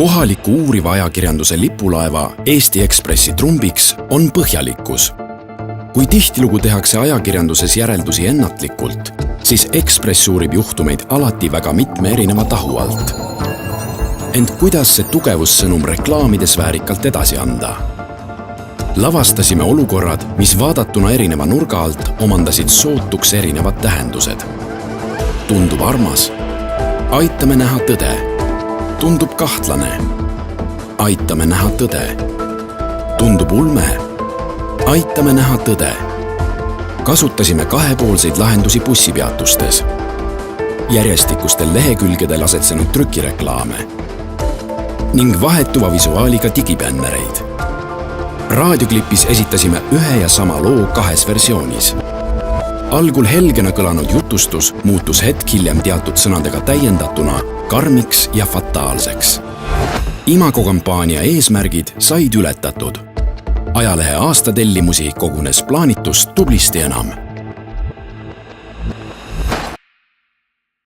Kohaliku uuriva ajakirjanduse lipulaeva Eesti Ekspressi trumbiks on põhjalikkus. Kui tihtilugu tehakse ajakirjanduses järeldusi ennatlikult, siis Ekspress uurib juhtumeid alati väga mitme erineva tahu alt. Ent kuidas see tugevussõnum reklaamides väärikalt edasi anda? Lavastasime olukorrad, mis vaadatuna erineva nurga alt omandasid sootuks erinevad tähendused. Tundub armas. Aitame näha tõde. Tundub kahtlane. Aitame näha tõde. Tundub ulme. Aitame näha tõde. Kasutasime kahepoolseid lahendusi bussipeatustes. Järjestikustel lehekülgedel asetsenud trükireklaame. Ning vahetuva visuaaliga digibännereid. Raadioklipis esitasime ühe ja sama loo kahes versioonis. Algul helgena kõlanud jutustus muutus hetk hiljem teatud sõnadega täiendatuna karmiks ja fataalseks. Imagokampaania eesmärgid said ületatud. Ajalehe aastatellimusi kogunes plaanitust tublisti enam.